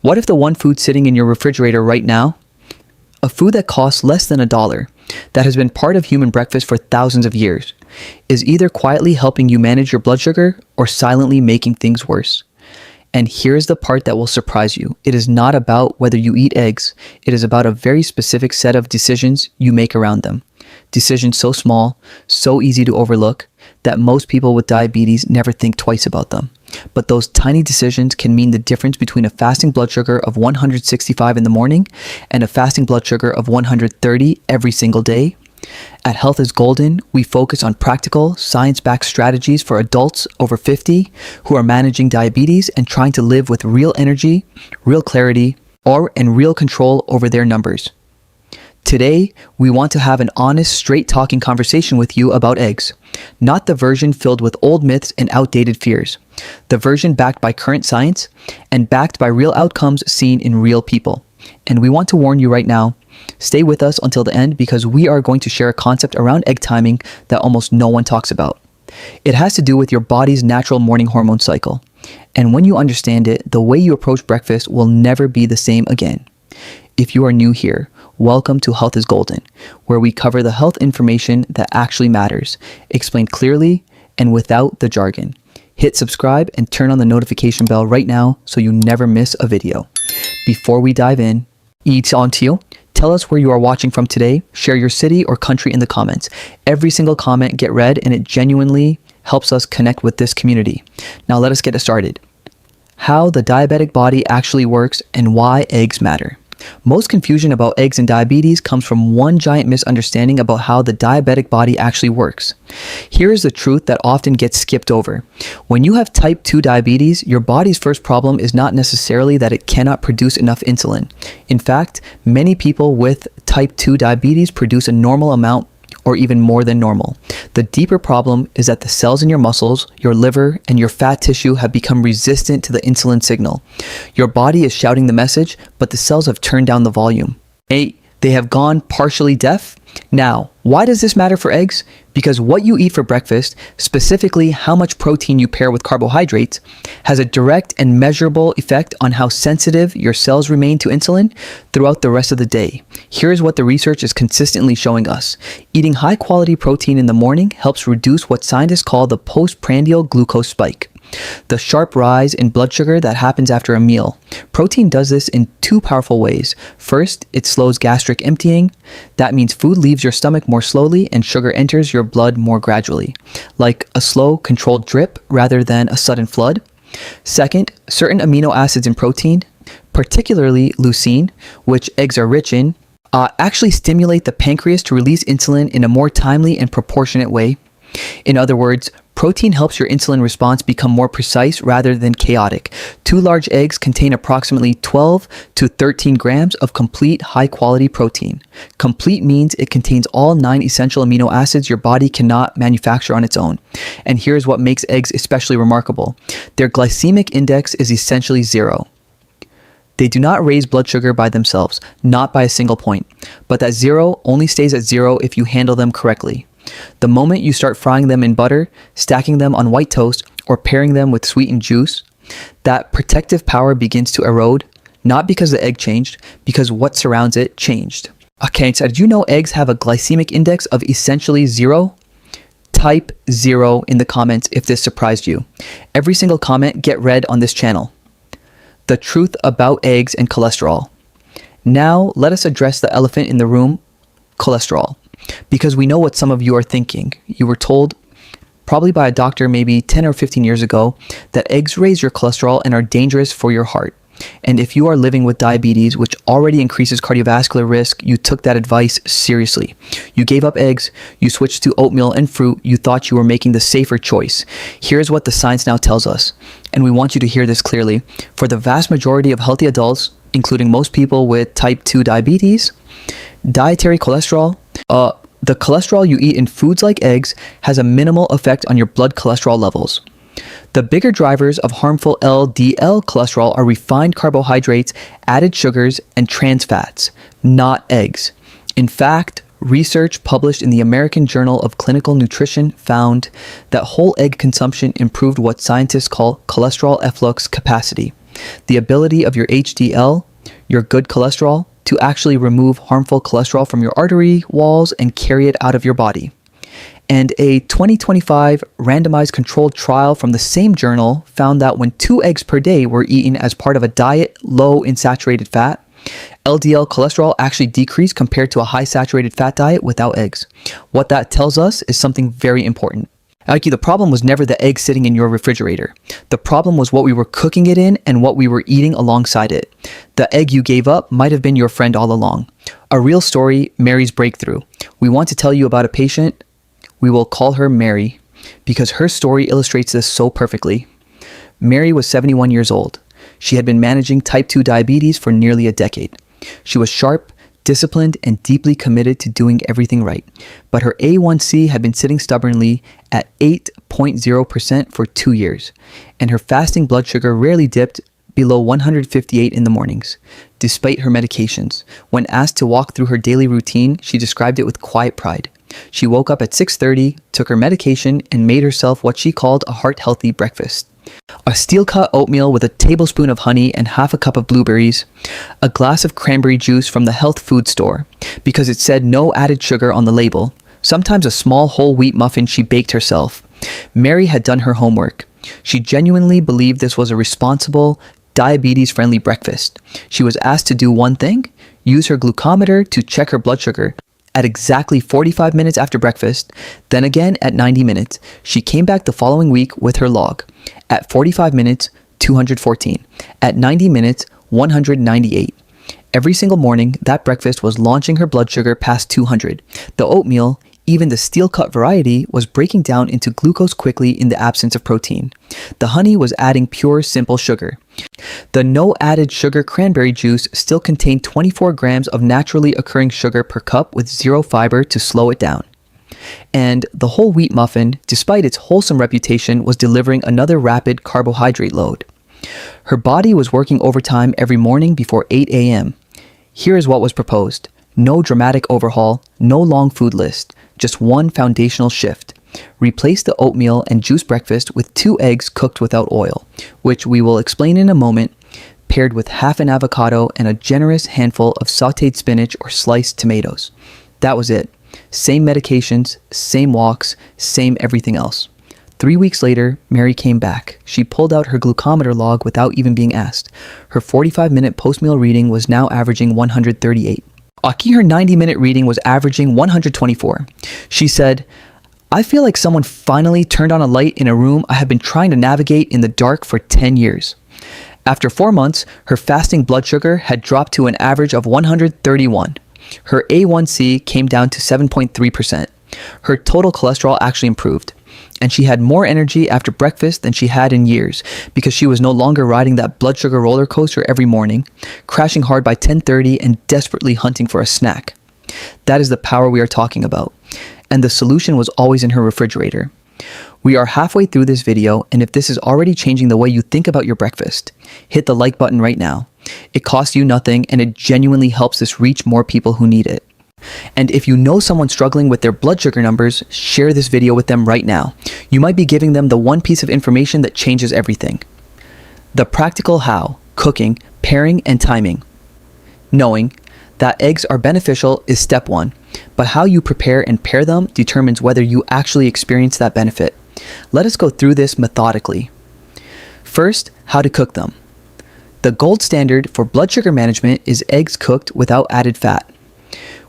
What if the one food sitting in your refrigerator right now, a food that costs less than $1, that has been part of human breakfast for thousands of years, is either quietly helping you manage your blood sugar or silently making things worse? And here's the part that will surprise you. It is not about whether you eat eggs. It is about a very specific set of decisions you make around them. Decisions so small, so easy to overlook, that most people with diabetes never think twice about them. But those tiny decisions can mean the difference between a fasting blood sugar of 165 in the morning and a fasting blood sugar of 130 every single day. At Health is Golden, we focus on practical, science-backed strategies for adults over 50 who are managing diabetes and trying to live with real energy, real clarity, and real control over their numbers. Today, we want to have an honest, straight-talking conversation with you about eggs. Not the version filled with old myths and outdated fears. The version backed by current science and backed by real outcomes seen in real people. And we want to warn you right now, stay with us until the end because we are going to share a concept around egg timing that almost no one talks about. It has to do with your body's natural morning hormone cycle. And when you understand it, the way you approach breakfast will never be the same again. If you are new here, welcome to Health is Golden, where we cover the health information that actually matters, explained clearly and without the jargon. Hit subscribe and turn on the notification bell right now so you never miss a video. Before we dive in, eat on teal. Tell us where you are watching from today. Share your city or country in the comments. Every single comment get read and it genuinely helps us connect with this community. Now let us get it started. How the diabetic body actually works and why eggs matter. Most confusion about eggs and diabetes comes from one giant misunderstanding about how the diabetic body actually works. Here is the truth that often gets skipped over. When you have type 2 diabetes, your body's first problem is not necessarily that it cannot produce enough insulin. In fact, many people with type 2 diabetes produce a normal amount or even more than normal. The deeper problem is that the cells in your muscles, your liver, and your fat tissue have become resistant to the insulin signal. Your body is shouting the message, but the cells have turned down the volume. They have gone partially deaf. Now, why does this matter for eggs? Because what you eat for breakfast, specifically how much protein you pair with carbohydrates, has a direct and measurable effect on how sensitive your cells remain to insulin throughout the rest of the day. Here's what the research is consistently showing us. Eating high-quality protein in the morning helps reduce what scientists call the postprandial glucose spike, the sharp rise in blood sugar that happens after a meal. Protein does this in two powerful ways. First, it slows gastric emptying. That means food leaves your stomach more slowly and sugar enters your blood more gradually, like a slow, controlled drip rather than a sudden flood. Second, certain amino acids in protein, particularly leucine, which eggs are rich in, actually stimulate the pancreas to release insulin in a more timely and proportionate way. In other words, protein helps your insulin response become more precise rather than chaotic. 2 large eggs contain approximately 12 to 13 grams of complete high-quality protein. Complete means it contains all 9 essential amino acids your body cannot manufacture on its own. And here's what makes eggs especially remarkable. Their glycemic index is essentially 0. They do not raise blood sugar by themselves, not by a single point. But that 0 only stays at 0 if you handle them correctly. The moment you start frying them in butter, stacking them on white toast, or pairing them with sweetened juice, that protective power begins to erode, not because the egg changed, because what surrounds it changed. Okay, so did you know eggs have a glycemic index of essentially 0? Type 0 in the comments if this surprised you. Every single comment get read on this channel. The truth about eggs and cholesterol. Now, let us address the elephant in the room, cholesterol. Because we know what some of you are thinking. You were told, probably by a doctor maybe 10 or 15 years ago, that eggs raise your cholesterol and are dangerous for your heart. And if you are living with diabetes, which already increases cardiovascular risk, you took that advice seriously. You gave up eggs, you switched to oatmeal and fruit, you thought you were making the safer choice. Here's what the science now tells us, and we want you to hear this clearly. For the vast majority of healthy adults, including most people with type 2 diabetes, dietary cholesterol, the cholesterol you eat in foods like eggs has a minimal effect on your blood cholesterol levels. The bigger drivers of harmful LDL cholesterol are refined carbohydrates, added sugars, and trans fats, not eggs. In fact, research published in the American Journal of Clinical Nutrition found that whole egg consumption improved what scientists call cholesterol efflux capacity. the ability of your HDL, your good cholesterol, to actually remove harmful cholesterol from your artery walls and carry it out of your body. And a 2025 randomized controlled trial from the same journal found that when 2 eggs per day were eaten as part of a diet low in saturated fat, LDL cholesterol actually decreased compared to a high saturated fat diet without eggs. What that tells us is something very important. Aiki, the problem was never the egg sitting in your refrigerator. The problem was what we were cooking it in and what we were eating alongside it. The egg you gave up might have been your friend all along. A real story, Mary's breakthrough. We want to tell you about a patient. We will call her Mary because her story illustrates this so perfectly. Mary was 71 years old. She had been managing type 2 diabetes for nearly a decade. She was sharp, disciplined, and deeply committed to doing everything right. But her A1C had been sitting stubbornly at 8.0% for 2 years, and her fasting blood sugar rarely dipped below 158 in the mornings, despite her medications. When asked to walk through her daily routine, she described it with quiet pride. She woke up at 6:30, took her medication, and made herself what she called a heart-healthy breakfast. A steel-cut oatmeal with a tablespoon of honey and half a cup of blueberries, a glass of cranberry juice from the health food store, because it said no added sugar on the label, sometimes a small whole wheat muffin she baked herself. Mary had done her homework. She genuinely believed this was a responsible, diabetes-friendly breakfast. She was asked to do one thing, use her glucometer to check her blood sugar at exactly 45 minutes after breakfast, then again at 90 minutes. She came back the following week with her log. At 45 minutes, 214. At 90 minutes, 198. Every single morning, that breakfast was launching her blood sugar past 200. The oatmeal, even the steel-cut variety, was breaking down into glucose quickly in the absence of protein. The honey was adding pure, simple sugar. The no added sugar cranberry juice still contained 24 grams of naturally occurring sugar per cup with 0 fiber to slow it down. And the whole wheat muffin, despite its wholesome reputation, was delivering another rapid carbohydrate load. Her body was working overtime every morning before 8 a.m. Here is what was proposed. No dramatic overhaul, no long food list, just one foundational shift. Replace the oatmeal and juice breakfast with 2 eggs cooked without oil, which we will explain in a moment, paired with half an avocado and a generous handful of sautéed spinach or sliced tomatoes. That was it. Same medications, same walks, same everything else. 3 weeks later, Mary came back. She pulled out her glucometer log without even being asked. Her 45-minute post-meal reading was now averaging 138. Aki, her 90-minute reading was averaging 124. She said, "I feel like someone finally turned on a light in a room I have been trying to navigate in the dark for 10 years. After 4 months, her fasting blood sugar had dropped to an average of 131. Her A1C came down to 7.3%. Her total cholesterol actually improved. And she had more energy after breakfast than she had in years because she was no longer riding that blood sugar roller coaster every morning, crashing hard by 10:30 and desperately hunting for a snack. That is the power we are talking about. And the solution was always in her refrigerator. We are halfway through this video, and if this is already changing the way you think about your breakfast, hit the like button right now. It costs you nothing, and it genuinely helps us reach more people who need it. And if you know someone struggling with their blood sugar numbers, share this video with them right now. You might be giving them the one piece of information that changes everything. The practical how, cooking, pairing, and timing. Knowing that eggs are beneficial is step 1, but how you prepare and pair them determines whether you actually experience that benefit. Let us go through this methodically. First, how to cook them. The gold standard for blood sugar management is eggs cooked without added fat.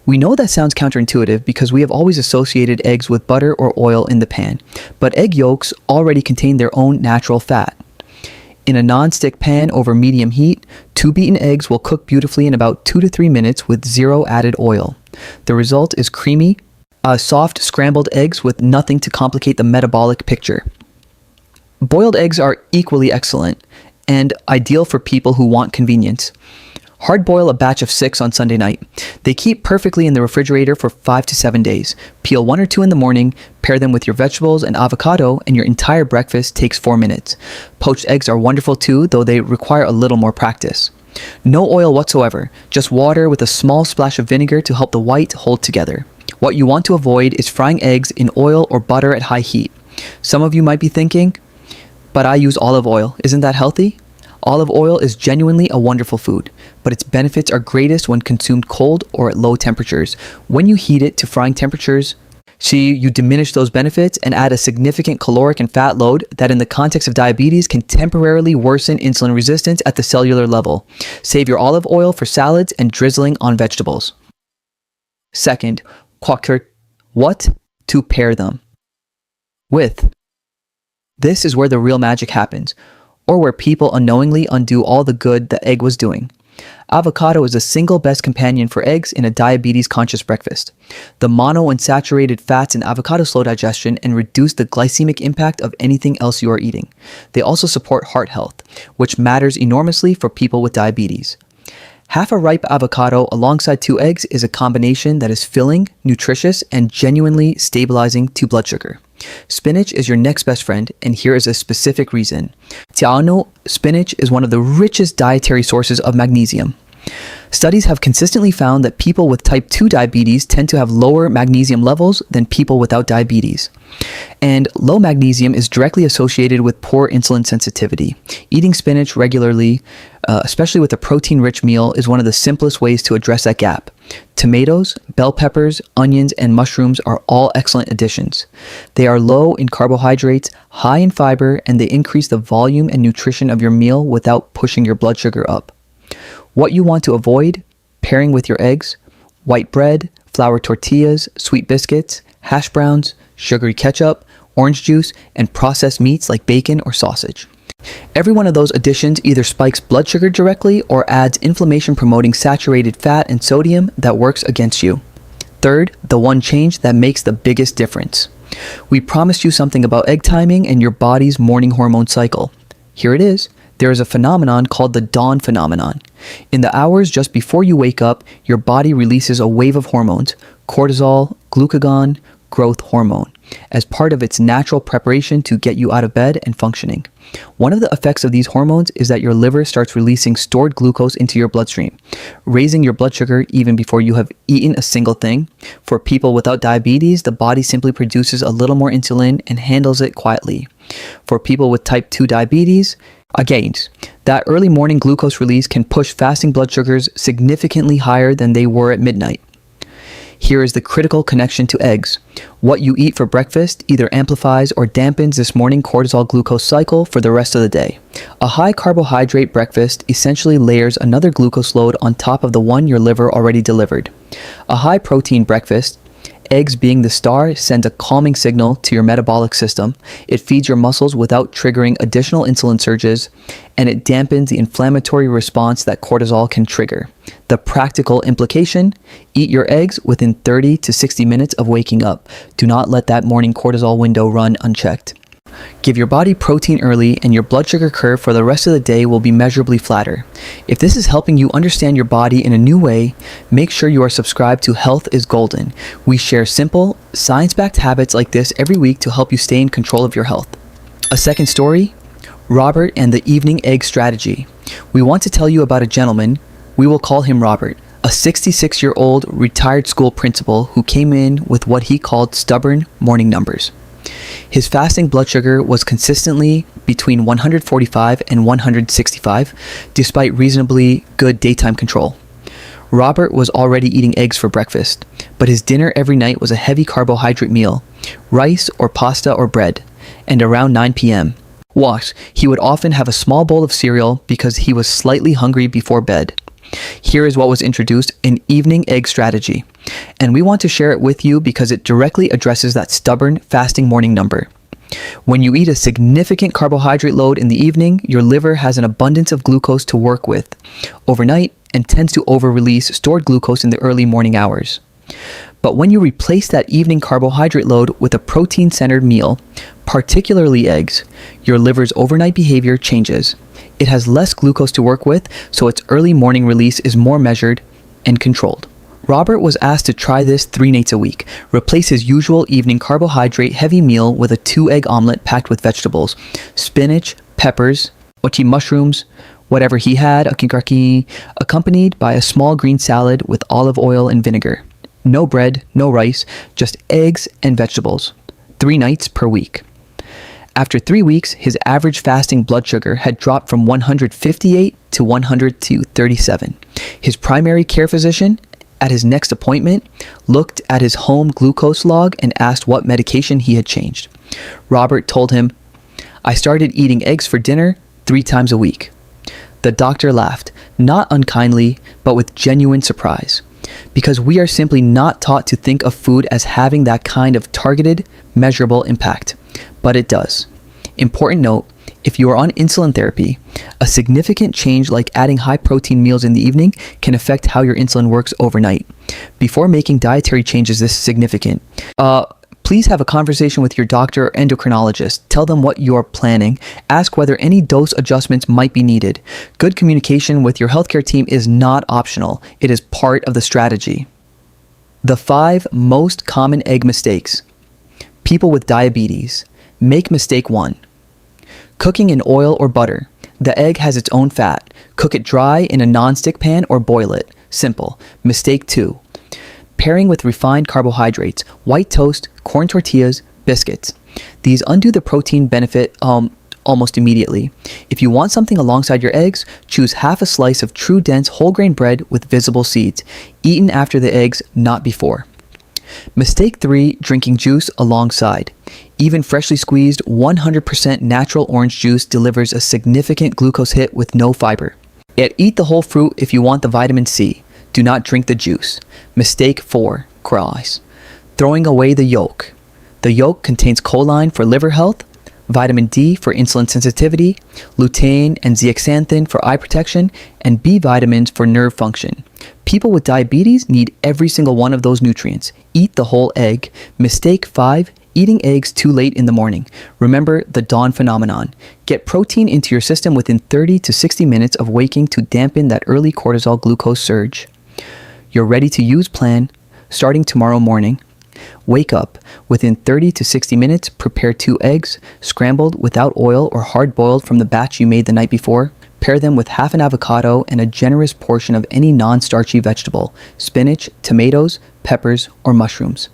We know that sounds counterintuitive because we have always associated eggs with butter or oil in the pan, but egg yolks already contain their own natural fat. In a non-stick pan over medium heat, 2 beaten eggs will cook beautifully in about 2 to 3 minutes with 0 added oil. The result is creamy, soft scrambled eggs with nothing to complicate the metabolic picture. Boiled eggs are equally excellent and ideal for people who want convenience. Hard boil a batch of 6 on Sunday night. They keep perfectly in the refrigerator for 5 to 7 days. Peel 1 or 2 in the morning, pair them with your vegetables and avocado, and your entire breakfast takes 4 minutes. Poached eggs are wonderful too, though they require a little more practice. No oil whatsoever, just water with a small splash of vinegar to help the white hold together. What you want to avoid is frying eggs in oil or butter at high heat. Some of you might be thinking, but I use olive oil, isn't that healthy? Olive oil is genuinely a wonderful food, but its benefits are greatest when consumed cold or at low temperatures. When you heat it to frying temperatures, you diminish those benefits and add a significant caloric and fat load that in the context of diabetes can temporarily worsen insulin resistance at the cellular level. Save your olive oil for salads and drizzling on vegetables. Second, what to pair them with. This is where the real magic happens, or where people unknowingly undo all the good the egg was doing. Avocado is the single best companion for eggs in a diabetes-conscious breakfast. The monounsaturated fats in avocado slow digestion and reduce the glycemic impact of anything else you are eating. They also support heart health, which matters enormously for people with diabetes. Half a ripe avocado alongside 2 eggs is a combination that is filling, nutritious, and genuinely stabilizing to blood sugar. Spinach is your next best friend, and here is a specific reason. Tiano, spinach is one of the richest dietary sources of magnesium. Studies have consistently found that people with type 2 diabetes tend to have lower magnesium levels than people without diabetes. And low magnesium is directly associated with poor insulin sensitivity. Eating spinach regularly, especially with a protein-rich meal, is one of the simplest ways to address that gap. Tomatoes, bell peppers, onions, and mushrooms are all excellent additions. They are low in carbohydrates, high in fiber, and they increase the volume and nutrition of your meal without pushing your blood sugar up. What you want to avoid: pairing with your eggs, white bread, flour tortillas, sweet biscuits, hash browns, sugary ketchup, orange juice, and processed meats like bacon or sausage. Every one of those additions either spikes blood sugar directly or adds inflammation-promoting saturated fat and sodium that works against you. Third, the one change that makes the biggest difference. We promised you something about egg timing and your body's morning hormone cycle. Here it is. There is a phenomenon called the dawn phenomenon. In the hours just before you wake up, your body releases a wave of hormones: cortisol, glucagon, growth hormone, as part of its natural preparation to get you out of bed and functioning. One of the effects of these hormones is that your liver starts releasing stored glucose into your bloodstream, raising your blood sugar even before you have eaten a single thing. For people without diabetes, the body simply produces a little more insulin and handles it quietly. For people with type 2 diabetes, again, that early morning glucose release can push fasting blood sugars significantly higher than they were at midnight. Here is the critical connection to eggs. What you eat for breakfast either amplifies or dampens this morning cortisol glucose cycle for the rest of the day. A high carbohydrate breakfast essentially layers another glucose load on top of the one your liver already delivered. A high protein breakfast, eggs being the star, sends a calming signal to your metabolic system. It feeds your muscles without triggering additional insulin surges, and it dampens the inflammatory response that cortisol can trigger. The practical implication: eat your eggs within 30 to 60 minutes of waking up. Do not let that morning cortisol window run unchecked. Give your body protein early and your blood sugar curve for the rest of the day will be measurably flatter. If this is helping you understand your body in a new way, make sure you are subscribed to Health is Golden. We share simple, science-backed habits like this every week to help you stay in control of your health. A second story: Robert and the evening egg strategy. We want to tell you about a gentleman, we will call him Robert, a 66-year-old retired school principal who came in with what he called stubborn morning numbers. His fasting blood sugar was consistently between 145 and 165, despite reasonably good daytime control. Robert was already eating eggs for breakfast, but his dinner every night was a heavy carbohydrate meal, rice or pasta or bread, and around 9 p.m. He would often have a small bowl of cereal because he was slightly hungry before bed. Here is what was introduced: an evening egg strategy. And we want to share it with you because it directly addresses that stubborn fasting morning number. When you eat a significant carbohydrate load in the evening, your liver has an abundance of glucose to work with overnight and tends to over-release stored glucose in the early morning hours. But when you replace that evening carbohydrate load with a protein-centered meal, particularly eggs, your liver's overnight behavior changes. It has less glucose to work with, so its early morning release is more measured and controlled. Robert was asked to try this 3 nights a week, replace his usual evening carbohydrate-heavy meal with a 2-egg omelet packed with vegetables, spinach, peppers, ochi mushrooms, whatever he had, accompanied by a small green salad with olive oil and vinegar. No bread, no rice, just eggs and vegetables. 3 nights per week. After 3 weeks, his average fasting blood sugar had dropped from 158 to 100 to 37. His primary care physician, at his next appointment, looked at his home glucose log and asked what medication he had changed. Robert told him, "I started eating eggs for dinner 3 times a week." The doctor laughed, not unkindly, but with genuine surprise, because we are simply not taught to think of food as having that kind of targeted, measurable impact. But it does. Important note, if you are on insulin therapy, a significant change like adding high-protein meals in the evening can affect how your insulin works overnight. Before making dietary changes this significant, please have a conversation with your doctor or endocrinologist. Tell them what you're planning. Ask whether any dose adjustments might be needed. Good communication with your healthcare team is not optional. It is part of the strategy. The 5 most common egg mistakes. People with diabetes. Make mistake 1. Cooking in oil or butter. The egg has its own fat. Cook it dry in a non-stick pan or boil it. Simple. Mistake 2. Pairing with refined carbohydrates, white toast, corn tortillas, biscuits. These undo the protein benefit almost immediately. If you want something alongside your eggs, choose half a slice of true dense whole grain bread with visible seeds, eaten after the eggs, not before. Mistake 3, drinking juice alongside. Even freshly squeezed 100% natural orange juice delivers a significant glucose hit with no fiber. Yet eat the whole fruit if you want the vitamin C. Do not drink the juice. Mistake 4, cross. Throwing away the yolk. The yolk contains choline for liver health, vitamin D for insulin sensitivity, lutein and zeaxanthin for eye protection, and B vitamins for nerve function. People with diabetes need every single one of those nutrients. Eat the whole egg. Mistake 5, eating eggs too late in the morning. Remember the dawn phenomenon. Get protein into your system within 30 to 60 minutes of waking to dampen that early cortisol glucose surge. Your ready to use plan, starting tomorrow morning. Wake up. Within 30 to 60 minutes, prepare 2 eggs, scrambled without oil or hard-boiled from the batch you made the night before. Pair them with half an avocado and a generous portion of any non-starchy vegetable, spinach, tomatoes, peppers, or mushrooms.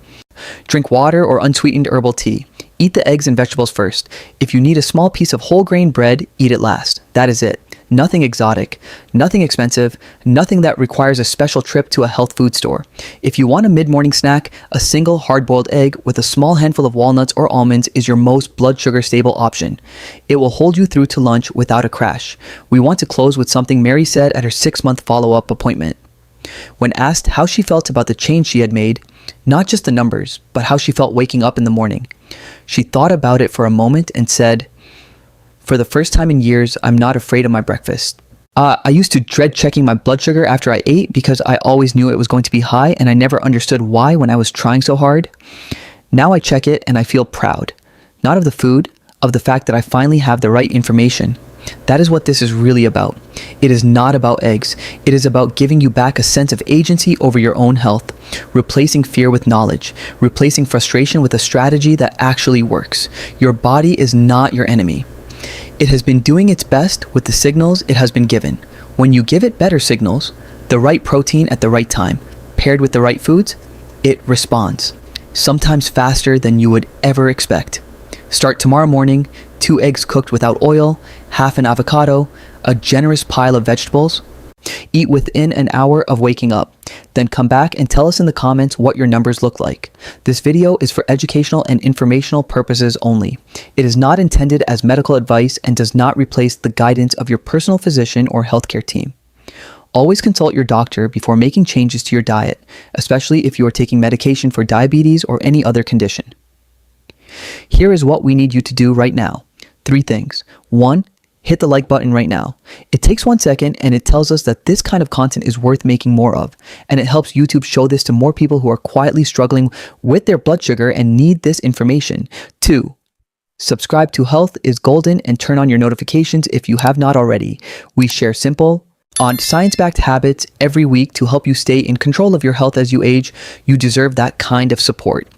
Drink water or unsweetened herbal tea. Eat the eggs and vegetables first. If you need a small piece of whole grain bread, eat it last. That is it. Nothing exotic, nothing expensive, nothing that requires a special trip to a health food store. If you want a mid-morning snack, a single hard-boiled egg with a small handful of walnuts or almonds is your most blood sugar stable option. It will hold you through to lunch without a crash. We want to close with something Mary said at her 6-month follow-up appointment. When asked how she felt about the change she had made, not just the numbers, but how she felt waking up in the morning, she thought about it for a moment and said, "For the first time in years, I'm not afraid of my breakfast. I used to dread checking my blood sugar after I ate because I always knew it was going to be high and I never understood why when I was trying so hard. Now I check it and I feel proud. Not of the food, of the fact that I finally have the right information. That is what this is really about. It is not about eggs. It is about giving you back a sense of agency over your own health, replacing fear with knowledge, replacing frustration with a strategy that actually works. Your body is not your enemy. It has been doing its best with the signals it has been given. When you give it better signals, the right protein at the right time, paired with the right foods, it responds, sometimes faster than you would ever expect. Start tomorrow morning, 2 eggs cooked without oil, half an avocado, a generous pile of vegetables. Eat within an hour of waking up. Then come back and tell us in the comments what your numbers look like. This video is for educational and informational purposes only. It is not intended as medical advice and does not replace the guidance of your personal physician or healthcare team. Always consult your doctor before making changes to your diet, especially if you are taking medication for diabetes or any other condition. Here is what we need you to do right now. 3 things. 1, hit the like button right now. It takes 1 second and it tells us that this kind of content is worth making more of, and it helps YouTube show this to more people who are quietly struggling with their blood sugar and need this information. 2, subscribe to Health is Golden and turn on your notifications if you have not already. We share simple, on science-backed habits every week to help you stay in control of your health as you age. You deserve that kind of support.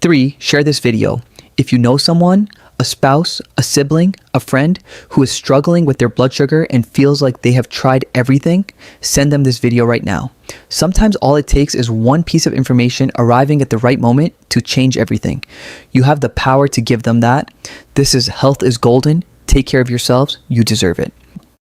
3, share this video. If you know someone, a spouse, a sibling, a friend who is struggling with their blood sugar and feels like they have tried everything, send them this video right now. Sometimes all it takes is one piece of information arriving at the right moment to change everything. You have the power to give them that. This is Health is Golden. Take care of yourselves. You deserve it.